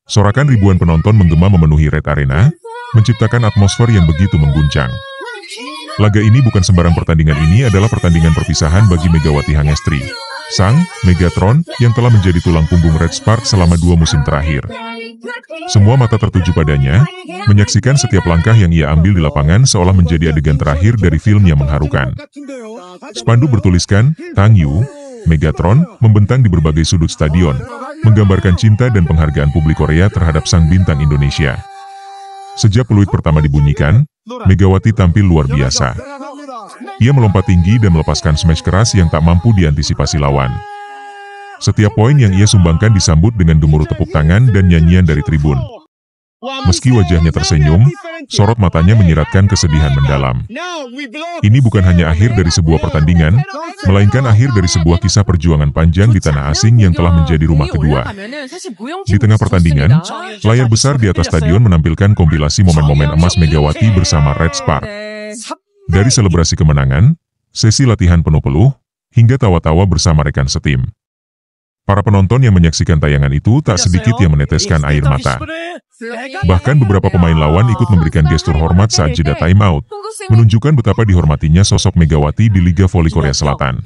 Sorakan ribuan penonton menggema memenuhi Red Arena, menciptakan atmosfer yang begitu mengguncang. Laga ini bukan sembarang pertandingan, ini adalah pertandingan perpisahan bagi Megawati Hangestri, sang Megatron yang telah menjadi tulang punggung Red Spark selama 2 musim terakhir. Semua mata tertuju padanya, menyaksikan setiap langkah yang ia ambil di lapangan seolah menjadi adegan terakhir dari film yang mengharukan. Spanduk bertuliskan, Tang Yu, Megatron, membentang di berbagai sudut stadion, menggambarkan cinta dan penghargaan publik Korea terhadap sang bintang Indonesia. Sejak peluit pertama dibunyikan, Megawati tampil luar biasa. Ia melompat tinggi dan melepaskan smash keras yang tak mampu diantisipasi lawan. Setiap poin yang ia sumbangkan disambut dengan gemuruh tepuk tangan dan nyanyian dari tribun. Meski wajahnya tersenyum, sorot matanya menyiratkan kesedihan mendalam. Ini bukan hanya akhir dari sebuah pertandingan, melainkan akhir dari sebuah kisah perjuangan panjang di tanah asing yang telah menjadi rumah kedua. Di tengah pertandingan, layar besar di atas stadion menampilkan kompilasi momen-momen emas Megawati bersama Red Spark. Dari selebrasi kemenangan, sesi latihan penuh-peluh, hingga tawa-tawa bersama rekan setim. Para penonton yang menyaksikan tayangan itu tak sedikit yang meneteskan air mata. Bahkan beberapa pemain lawan ikut memberikan gestur hormat saat jeda time out, menunjukkan betapa dihormatinya sosok Megawati di Liga Voli Korea Selatan.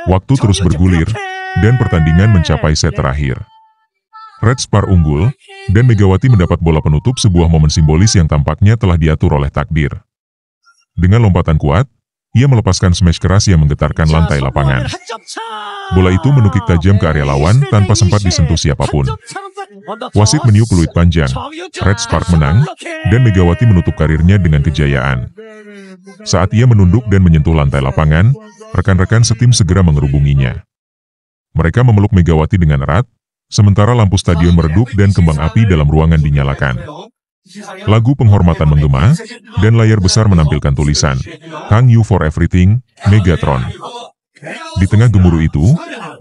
Waktu terus bergulir, dan pertandingan mencapai set terakhir. Red Spark unggul, dan Megawati mendapat bola penutup, sebuah momen simbolis yang tampaknya telah diatur oleh takdir. Dengan lompatan kuat, ia melepaskan smash keras yang menggetarkan lantai lapangan. Bola itu menukik tajam ke area lawan tanpa sempat disentuh siapapun. Wasit meniup peluit panjang, Red Spark menang, dan Megawati menutup karirnya dengan kejayaan. Saat ia menunduk dan menyentuh lantai lapangan, rekan-rekan setim segera mengerubunginya. Mereka memeluk Megawati dengan erat, sementara lampu stadion meredup dan kembang api dalam ruangan dinyalakan. Lagu penghormatan menggema, dan layar besar menampilkan tulisan, Thank you for everything, Megatron. Di tengah gemuruh itu,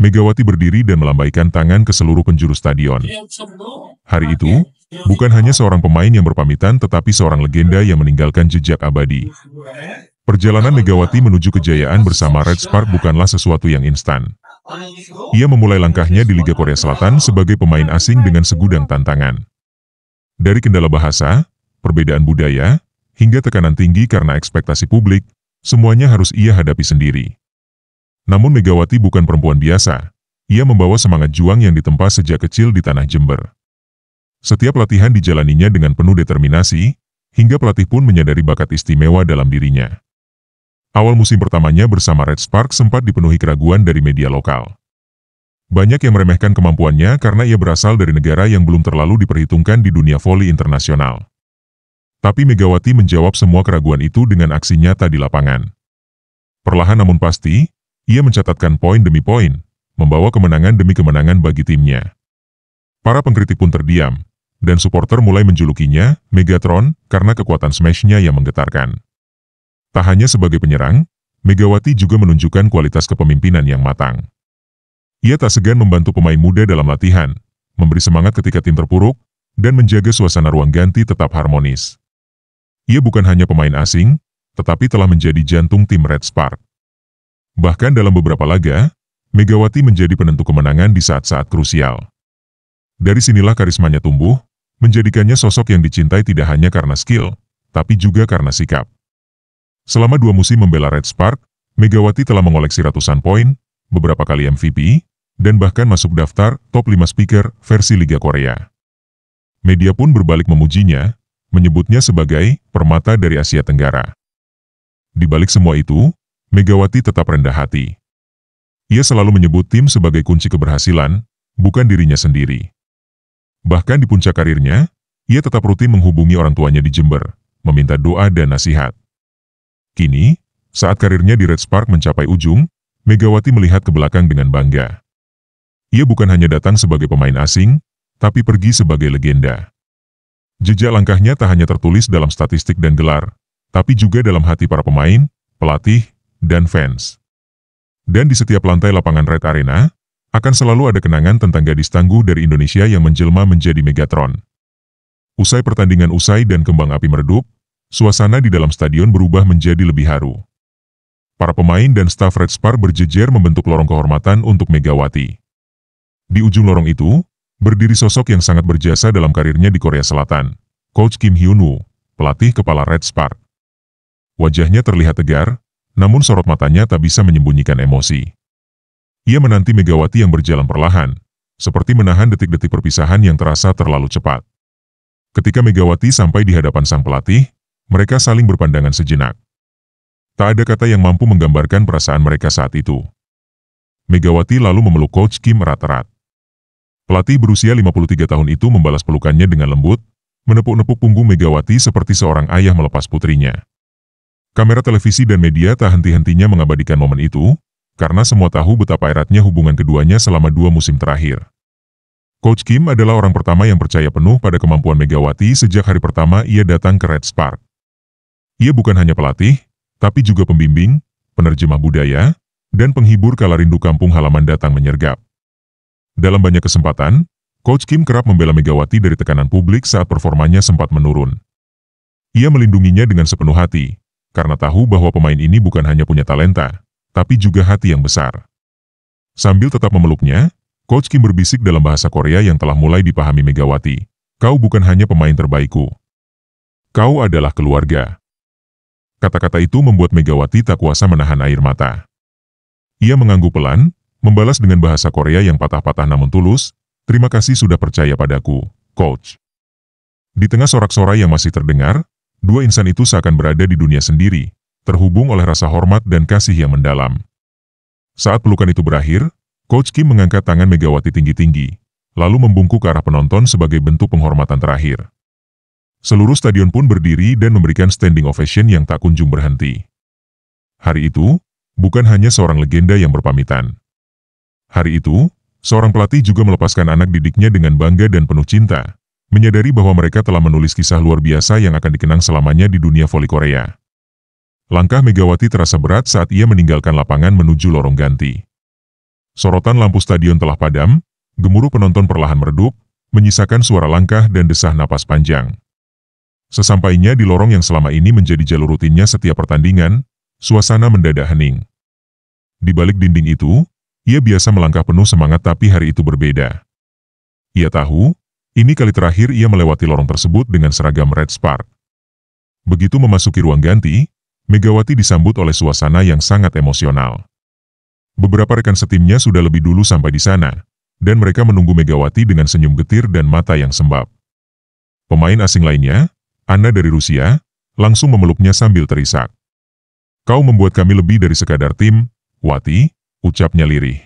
Megawati berdiri dan melambaikan tangan ke seluruh penjuru stadion. Hari itu, bukan hanya seorang pemain yang berpamitan tetapi seorang legenda yang meninggalkan jejak abadi. Perjalanan Megawati menuju kejayaan bersama Red Spark bukanlah sesuatu yang instan. Ia memulai langkahnya di Liga Korea Selatan sebagai pemain asing dengan segudang tantangan. Dari kendala bahasa, perbedaan budaya, hingga tekanan tinggi karena ekspektasi publik, semuanya harus ia hadapi sendiri. Namun Megawati bukan perempuan biasa, ia membawa semangat juang yang ditempa sejak kecil di tanah Jember. Setiap latihan dijalaninya dengan penuh determinasi, hingga pelatih pun menyadari bakat istimewa dalam dirinya. Awal musim pertamanya bersama Red Spark sempat dipenuhi keraguan dari media lokal. Banyak yang meremehkan kemampuannya karena ia berasal dari negara yang belum terlalu diperhitungkan di dunia voli internasional. Tapi Megawati menjawab semua keraguan itu dengan aksi nyata di lapangan. Perlahan namun pasti, ia mencatatkan poin demi poin, membawa kemenangan demi kemenangan bagi timnya. Para pengkritik pun terdiam, dan supporter mulai menjulukinya Megatron karena kekuatan smash-nya yang menggetarkan. Tak hanya sebagai penyerang, Megawati juga menunjukkan kualitas kepemimpinan yang matang. Ia tak segan membantu pemain muda dalam latihan, memberi semangat ketika tim terpuruk, dan menjaga suasana ruang ganti tetap harmonis. Ia bukan hanya pemain asing, tetapi telah menjadi jantung tim Red Spark. Bahkan dalam beberapa laga, Megawati menjadi penentu kemenangan di saat-saat krusial. Dari sinilah karismanya tumbuh, menjadikannya sosok yang dicintai tidak hanya karena skill, tapi juga karena sikap. Selama 2 musim membela Red Spark, Megawati telah mengoleksi ratusan poin, beberapa kali MVP, dan bahkan masuk daftar top 5 speaker versi Liga Korea. Media pun berbalik memujinya, menyebutnya sebagai permata dari Asia Tenggara. Di balik semua itu, Megawati tetap rendah hati. Ia selalu menyebut tim sebagai kunci keberhasilan, bukan dirinya sendiri. Bahkan di puncak karirnya, ia tetap rutin menghubungi orang tuanya di Jember, meminta doa dan nasihat. Kini, saat karirnya di Red Spark mencapai ujung, Megawati melihat ke belakang dengan bangga. Ia bukan hanya datang sebagai pemain asing, tapi pergi sebagai legenda. Jejak langkahnya tak hanya tertulis dalam statistik dan gelar, tapi juga dalam hati para pemain, pelatih, dan fans. Dan di setiap lantai lapangan Red Arena, akan selalu ada kenangan tentang gadis tangguh dari Indonesia yang menjelma menjadi Megatron. Usai pertandingan usai dan kembang api meredup, suasana di dalam stadion berubah menjadi lebih haru. Para pemain dan staf Red Spark berjejer membentuk lorong kehormatan untuk Megawati. Di ujung lorong itu, Berdiri sosok yang sangat berjasa dalam karirnya di Korea Selatan, Coach Kim Hyun-woo, pelatih kepala Red Spark. Wajahnya terlihat tegar, namun sorot matanya tak bisa menyembunyikan emosi. Ia menanti Megawati yang berjalan perlahan, seperti menahan detik-detik perpisahan yang terasa terlalu cepat. Ketika Megawati sampai di hadapan sang pelatih, mereka saling berpandangan sejenak. Tak ada kata yang mampu menggambarkan perasaan mereka saat itu. Megawati lalu memeluk Coach Kim erat-erat. Pelatih berusia 53 tahun itu membalas pelukannya dengan lembut, menepuk-nepuk punggung Megawati seperti seorang ayah melepas putrinya. Kamera televisi dan media tak henti-hentinya mengabadikan momen itu, karena semua tahu betapa eratnya hubungan keduanya selama 2 musim terakhir. Coach Kim adalah orang pertama yang percaya penuh pada kemampuan Megawati sejak hari pertama ia datang ke Red Spark. Ia bukan hanya pelatih, tapi juga pembimbing, penerjemah budaya, dan penghibur kala rindu kampung halaman datang menyergap. Dalam banyak kesempatan, Coach Kim kerap membela Megawati dari tekanan publik saat performanya sempat menurun. Ia melindunginya dengan sepenuh hati, karena tahu bahwa pemain ini bukan hanya punya talenta, tapi juga hati yang besar. Sambil tetap memeluknya, Coach Kim berbisik dalam bahasa Korea yang telah mulai dipahami Megawati. Kau bukan hanya pemain terbaikku. Kau adalah keluarga. Kata-kata itu membuat Megawati tak kuasa menahan air mata. Ia mengangguk pelan, membalas dengan bahasa Korea yang patah-patah namun tulus, terima kasih sudah percaya padaku, Coach. Di tengah sorak-sorai yang masih terdengar, dua insan itu seakan berada di dunia sendiri, terhubung oleh rasa hormat dan kasih yang mendalam. Saat pelukan itu berakhir, Coach Kim mengangkat tangan Megawati tinggi-tinggi, lalu membungkuk ke arah penonton sebagai bentuk penghormatan terakhir. Seluruh stadion pun berdiri dan memberikan standing ovation yang tak kunjung berhenti. Hari itu, bukan hanya seorang legenda yang berpamitan. Hari itu, seorang pelatih juga melepaskan anak didiknya dengan bangga dan penuh cinta, menyadari bahwa mereka telah menulis kisah luar biasa yang akan dikenang selamanya di dunia voli Korea. Langkah Megawati terasa berat saat ia meninggalkan lapangan menuju lorong ganti. Sorotan lampu stadion telah padam, gemuruh penonton perlahan meredup, menyisakan suara langkah dan desah napas panjang. Sesampainya di lorong yang selama ini menjadi jalur rutinnya setiap pertandingan, suasana mendadak hening. Di balik dinding itu, ia biasa melangkah penuh semangat tapi hari itu berbeda. Ia tahu, ini kali terakhir ia melewati lorong tersebut dengan seragam Red Spark. Begitu memasuki ruang ganti, Megawati disambut oleh suasana yang sangat emosional. Beberapa rekan setimnya sudah lebih dulu sampai di sana, dan mereka menunggu Megawati dengan senyum getir dan mata yang sembab. Pemain asing lainnya, Anna dari Rusia, langsung memeluknya sambil terisak. Kau membuat kami lebih dari sekadar tim, Wati, ucapnya lirih.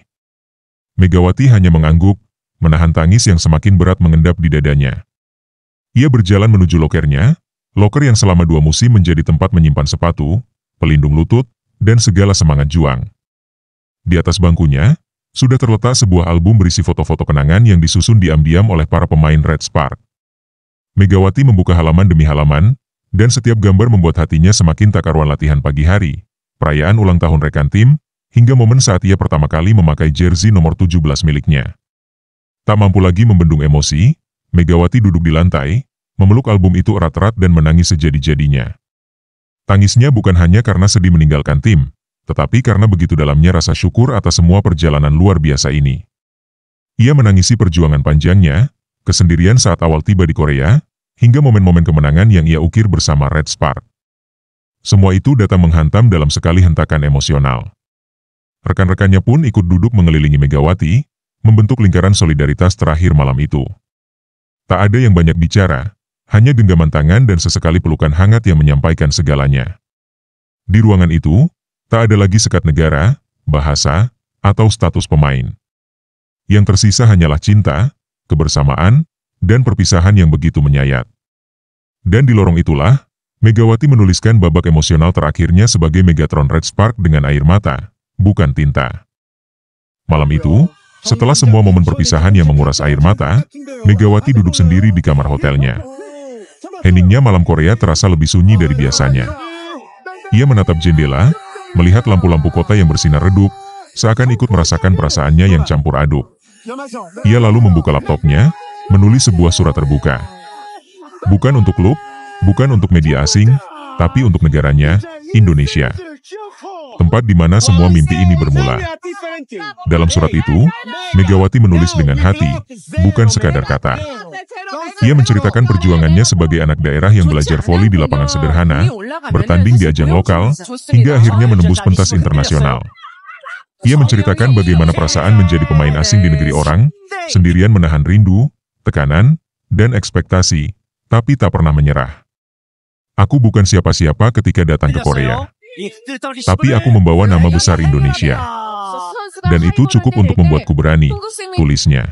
Megawati hanya mengangguk, menahan tangis yang semakin berat mengendap di dadanya. Ia berjalan menuju lokernya, loker yang selama 2 musim menjadi tempat menyimpan sepatu, pelindung lutut, dan segala semangat juang. Di atas bangkunya, sudah terletak sebuah album berisi foto-foto kenangan yang disusun diam-diam oleh para pemain Red Spark. Megawati membuka halaman demi halaman, dan setiap gambar membuat hatinya semakin tak karuan. Latihan pagi hari, perayaan ulang tahun rekan tim, hingga momen saat ia pertama kali memakai jersey nomor 17 miliknya. Tak mampu lagi membendung emosi, Megawati duduk di lantai, memeluk album itu erat-erat dan menangis sejadi-jadinya. Tangisnya bukan hanya karena sedih meninggalkan tim, tetapi karena begitu dalamnya rasa syukur atas semua perjalanan luar biasa ini. Ia menangisi perjuangan panjangnya, kesendirian saat awal tiba di Korea, hingga momen-momen kemenangan yang ia ukir bersama Red Spark. Semua itu datang menghantam dalam sekali hentakan emosional. Rekan-rekannya pun ikut duduk mengelilingi Megawati, membentuk lingkaran solidaritas terakhir malam itu. Tak ada yang banyak bicara, hanya genggaman tangan dan sesekali pelukan hangat yang menyampaikan segalanya. Di ruangan itu, tak ada lagi sekat negara, bahasa, atau status pemain. Yang tersisa hanyalah cinta, kebersamaan, dan perpisahan yang begitu menyayat. Dan di lorong itulah, Megawati menuliskan babak emosional terakhirnya sebagai Megatron Red Spark dengan air mata, bukan tinta. Malam itu, setelah semua momen perpisahan yang menguras air mata, Megawati duduk sendiri di kamar hotelnya. Heningnya malam Korea terasa lebih sunyi dari biasanya. Ia menatap jendela, melihat lampu-lampu kota yang bersinar redup, seakan ikut merasakan perasaannya yang campur aduk. Ia lalu membuka laptopnya, menulis sebuah surat terbuka. Bukan untuk klub, bukan untuk media asing, tapi untuk negaranya, Indonesia. tempat di mana semua mimpi ini bermula. Dalam surat itu, Megawati menulis dengan hati, bukan sekadar kata. Ia menceritakan perjuangannya sebagai anak daerah yang belajar voli di lapangan sederhana, bertanding di ajang lokal, hingga akhirnya menembus pentas internasional. Ia menceritakan bagaimana perasaan menjadi pemain asing di negeri orang, sendirian menahan rindu, tekanan, dan ekspektasi, tapi tak pernah menyerah. Aku bukan siapa-siapa ketika datang ke Korea, tapi aku membawa nama besar Indonesia. Dan itu cukup untuk membuatku berani, tulisnya.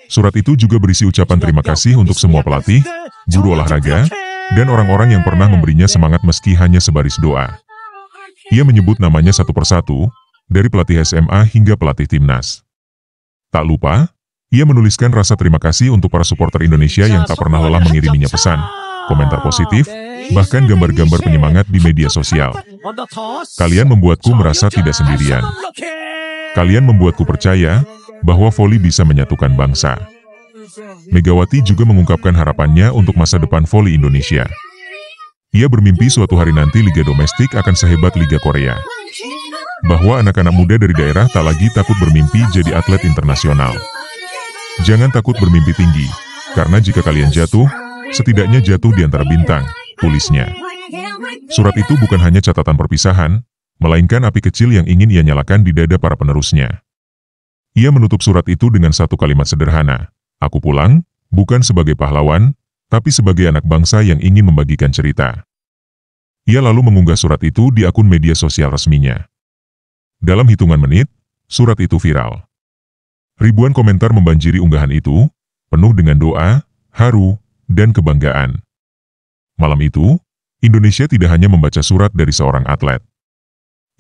Surat itu juga berisi ucapan terima kasih untuk semua pelatih, guru olahraga, dan orang-orang yang pernah memberinya semangat meski hanya sebaris doa. Ia menyebut namanya satu persatu, dari pelatih SMA hingga pelatih timnas. Tak lupa, ia menuliskan rasa terima kasih untuk para supporter Indonesia yang tak pernah lelah mengiriminya pesan, komentar positif, bahkan gambar-gambar penyemangat di media sosial. Kalian membuatku merasa tidak sendirian. Kalian membuatku percaya bahwa voli bisa menyatukan bangsa. Megawati juga mengungkapkan harapannya untuk masa depan voli Indonesia. Ia bermimpi suatu hari nanti liga domestik akan sehebat Liga Korea. Bahwa anak-anak muda dari daerah tak lagi takut bermimpi jadi atlet internasional. Jangan takut bermimpi tinggi, karena jika kalian jatuh, setidaknya jatuh di antara bintang, tulisnya. Surat itu bukan hanya catatan perpisahan, melainkan api kecil yang ingin ia nyalakan di dada para penerusnya. Ia menutup surat itu dengan satu kalimat sederhana, aku pulang, bukan sebagai pahlawan, tapi sebagai anak bangsa yang ingin membagikan cerita. Ia lalu mengunggah surat itu di akun media sosial resminya. Dalam hitungan menit, surat itu viral. Ribuan komentar membanjiri unggahan itu, penuh dengan doa, haru, dan kebanggaan. Malam itu, Indonesia tidak hanya membaca surat dari seorang atlet.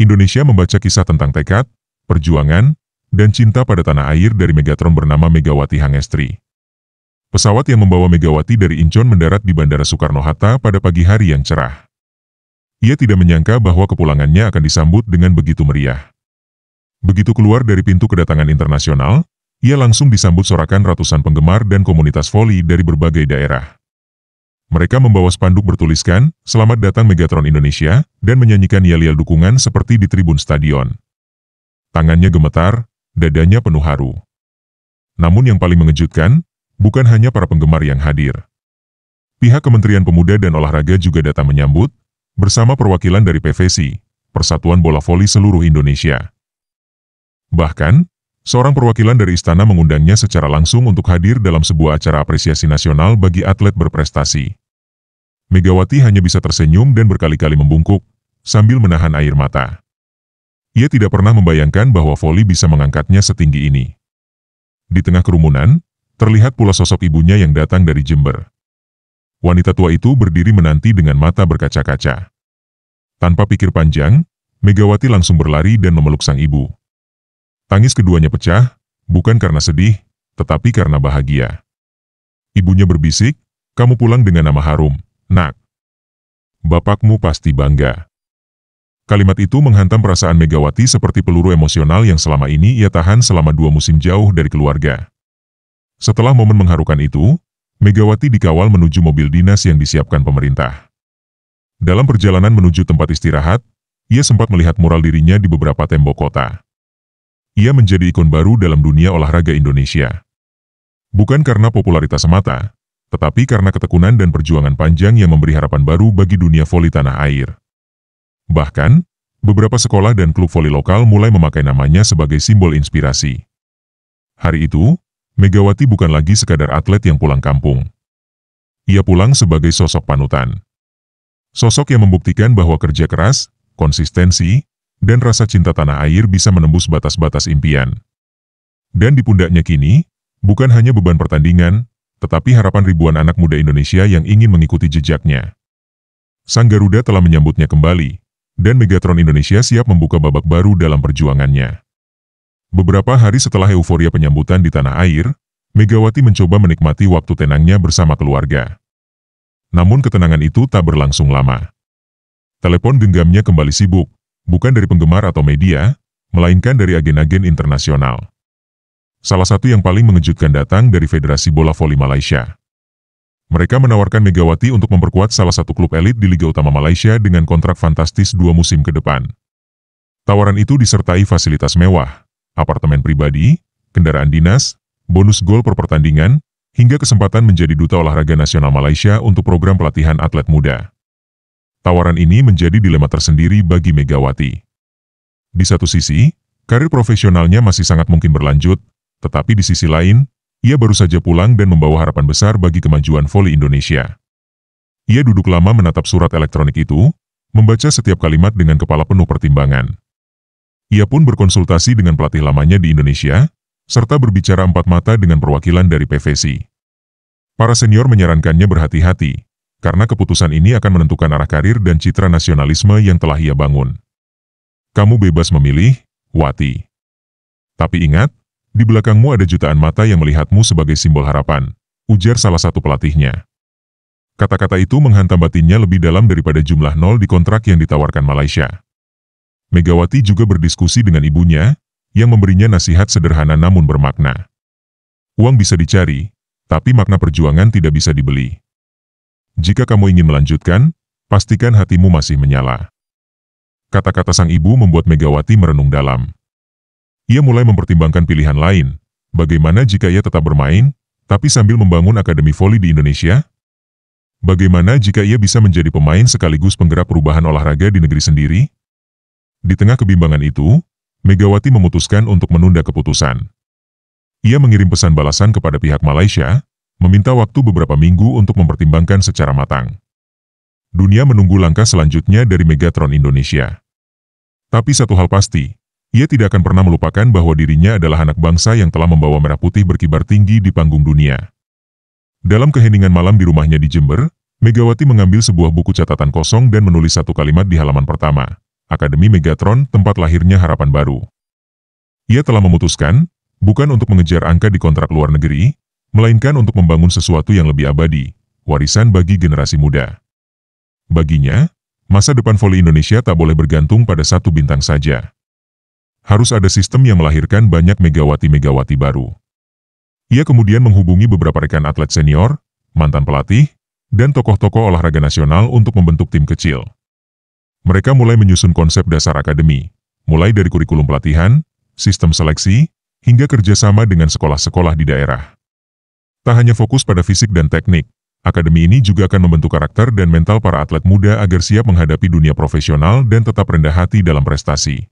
Indonesia membaca kisah tentang tekad, perjuangan, dan cinta pada tanah air dari Megatron bernama Megawati Hangestri. Pesawat yang membawa Megawati dari Incheon mendarat di Bandara Soekarno-Hatta pada pagi hari yang cerah. Ia tidak menyangka bahwa kepulangannya akan disambut dengan begitu meriah. Begitu keluar dari pintu kedatangan internasional, ia langsung disambut sorakan ratusan penggemar dan komunitas voli dari berbagai daerah. Mereka membawa spanduk bertuliskan, "Selamat datang Megatron Indonesia," dan menyanyikan yel-yel dukungan seperti di tribun stadion. Tangannya gemetar, dadanya penuh haru. Namun yang paling mengejutkan, bukan hanya para penggemar yang hadir. Pihak Kementerian Pemuda dan Olahraga juga datang menyambut, bersama perwakilan dari PVSI, Persatuan Bola Voli Seluruh Indonesia. Bahkan, seorang perwakilan dari istana mengundangnya secara langsung untuk hadir dalam sebuah acara apresiasi nasional bagi atlet berprestasi. Megawati hanya bisa tersenyum dan berkali-kali membungkuk, sambil menahan air mata. Ia tidak pernah membayangkan bahwa voli bisa mengangkatnya setinggi ini. Di tengah kerumunan, terlihat pula sosok ibunya yang datang dari Jember. Wanita tua itu berdiri menanti dengan mata berkaca-kaca. Tanpa pikir panjang, Megawati langsung berlari dan memeluk sang ibu. Tangis keduanya pecah, bukan karena sedih, tetapi karena bahagia. Ibunya berbisik, "Kamu pulang dengan nama harum, nak. Bapakmu pasti bangga." Kalimat itu menghantam perasaan Megawati seperti peluru emosional yang selama ini ia tahan selama 2 musim jauh dari keluarga. Setelah momen mengharukan itu, Megawati dikawal menuju mobil dinas yang disiapkan pemerintah. Dalam perjalanan menuju tempat istirahat, ia sempat melihat mural dirinya di beberapa tembok kota. Ia menjadi ikon baru dalam dunia olahraga Indonesia. Bukan karena popularitas semata, tetapi karena ketekunan dan perjuangan panjang yang memberi harapan baru bagi dunia voli tanah air. Bahkan, beberapa sekolah dan klub voli lokal mulai memakai namanya sebagai simbol inspirasi. Hari itu, Megawati bukan lagi sekadar atlet yang pulang kampung. Ia pulang sebagai sosok panutan. Sosok yang membuktikan bahwa kerja keras, konsistensi, dan rasa cinta tanah air bisa menembus batas-batas impian. Dan di pundaknya kini, bukan hanya beban pertandingan, tetapi harapan ribuan anak muda Indonesia yang ingin mengikuti jejaknya. Sang Garuda telah menyambutnya kembali, dan Megatron Indonesia siap membuka babak baru dalam perjuangannya. Beberapa hari setelah euforia penyambutan di tanah air, Megawati mencoba menikmati waktu tenangnya bersama keluarga. Namun ketenangan itu tak berlangsung lama. Telepon genggamnya kembali sibuk, bukan dari penggemar atau media, melainkan dari agen-agen internasional. Salah satu yang paling mengejutkan datang dari Federasi Bola Voli Malaysia. Mereka menawarkan Megawati untuk memperkuat salah satu klub elit di Liga Utama Malaysia dengan kontrak fantastis 2 musim ke depan. Tawaran itu disertai fasilitas mewah, apartemen pribadi, kendaraan dinas, bonus gol per pertandingan, hingga kesempatan menjadi duta olahraga nasional Malaysia untuk program pelatihan atlet muda. Tawaran ini menjadi dilema tersendiri bagi Megawati. Di satu sisi, karir profesionalnya masih sangat mungkin berlanjut, tetapi di sisi lain, ia baru saja pulang dan membawa harapan besar bagi kemajuan voli Indonesia. Ia duduk lama menatap surat elektronik itu, membaca setiap kalimat dengan kepala penuh pertimbangan. Ia pun berkonsultasi dengan pelatih lamanya di Indonesia, serta berbicara empat mata dengan perwakilan dari PVC. Para senior menyarankannya berhati-hati, karena keputusan ini akan menentukan arah karir dan citra nasionalisme yang telah ia bangun. Kamu bebas memilih, Wati. Tapi ingat, di belakangmu ada jutaan mata yang melihatmu sebagai simbol harapan, ujar salah satu pelatihnya. Kata-kata itu menghantam batinnya lebih dalam daripada jumlah nol di kontrak yang ditawarkan Malaysia. Megawati juga berdiskusi dengan ibunya, yang memberinya nasihat sederhana namun bermakna. Uang bisa dicari, tapi makna perjuangan tidak bisa dibeli. Jika kamu ingin melanjutkan, pastikan hatimu masih menyala. Kata-kata sang ibu membuat Megawati merenung dalam. Ia mulai mempertimbangkan pilihan lain, bagaimana jika ia tetap bermain, tapi sambil membangun akademi voli di Indonesia? Bagaimana jika ia bisa menjadi pemain sekaligus penggerak perubahan olahraga di negeri sendiri? Di tengah kebimbangan itu, Megawati memutuskan untuk menunda keputusan. Ia mengirim pesan balasan kepada pihak Malaysia, meminta waktu beberapa minggu untuk mempertimbangkan secara matang. Dunia menunggu langkah selanjutnya dari Megatron Indonesia. Tapi satu hal pasti, ia tidak akan pernah melupakan bahwa dirinya adalah anak bangsa yang telah membawa merah putih berkibar tinggi di panggung dunia. Dalam keheningan malam di rumahnya di Jember, Megawati mengambil sebuah buku catatan kosong dan menulis satu kalimat di halaman pertama. Akademi Megatron, tempat lahirnya harapan baru. Ia telah memutuskan, bukan untuk mengejar angka di kontrak luar negeri, melainkan untuk membangun sesuatu yang lebih abadi, warisan bagi generasi muda. Baginya, masa depan voli Indonesia tak boleh bergantung pada satu bintang saja. Harus ada sistem yang melahirkan banyak Megawati-Megawati baru. Ia kemudian menghubungi beberapa rekan atlet senior, mantan pelatih, dan tokoh-tokoh olahraga nasional untuk membentuk tim kecil. Mereka mulai menyusun konsep dasar akademi, mulai dari kurikulum pelatihan, sistem seleksi, hingga kerjasama dengan sekolah-sekolah di daerah. Tak hanya fokus pada fisik dan teknik, akademi ini juga akan membentuk karakter dan mental para atlet muda agar siap menghadapi dunia profesional dan tetap rendah hati dalam prestasi.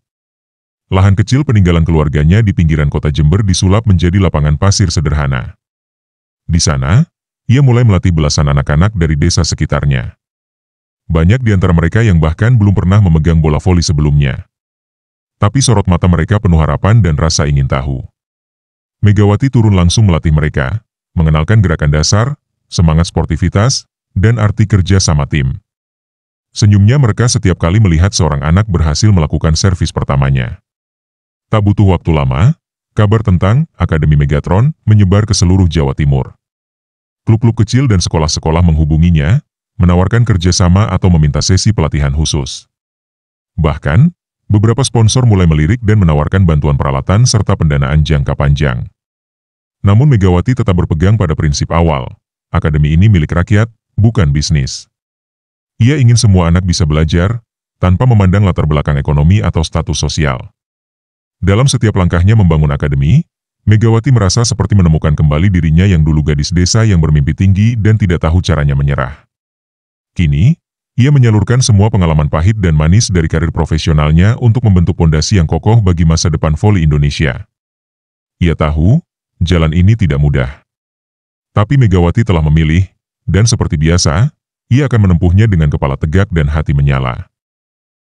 Lahan kecil peninggalan keluarganya di pinggiran kota Jember disulap menjadi lapangan pasir sederhana. Di sana, ia mulai melatih belasan anak-anak dari desa sekitarnya. Banyak di antara mereka yang bahkan belum pernah memegang bola voli sebelumnya. Tapi sorot mata mereka penuh harapan dan rasa ingin tahu. Megawati turun langsung melatih mereka, mengenalkan gerakan dasar, semangat sportivitas, dan arti kerja sama tim. Senyumnya mereka setiap kali melihat seorang anak berhasil melakukan servis pertamanya. Tak butuh waktu lama, kabar tentang Akademi Megatron menyebar ke seluruh Jawa Timur. Klub-klub kecil dan sekolah-sekolah menghubunginya, menawarkan kerjasama atau meminta sesi pelatihan khusus. Bahkan, beberapa sponsor mulai melirik dan menawarkan bantuan peralatan serta pendanaan jangka panjang. Namun Megawati tetap berpegang pada prinsip awal, akademi ini milik rakyat, bukan bisnis. Ia ingin semua anak bisa belajar, tanpa memandang latar belakang ekonomi atau status sosial. Dalam setiap langkahnya membangun akademi, Megawati merasa seperti menemukan kembali dirinya yang dulu gadis desa yang bermimpi tinggi dan tidak tahu caranya menyerah. Kini, ia menyalurkan semua pengalaman pahit dan manis dari karir profesionalnya untuk membentuk pondasi yang kokoh bagi masa depan voli Indonesia. Ia tahu, jalan ini tidak mudah. Tapi Megawati telah memilih, dan seperti biasa, ia akan menempuhnya dengan kepala tegak dan hati menyala.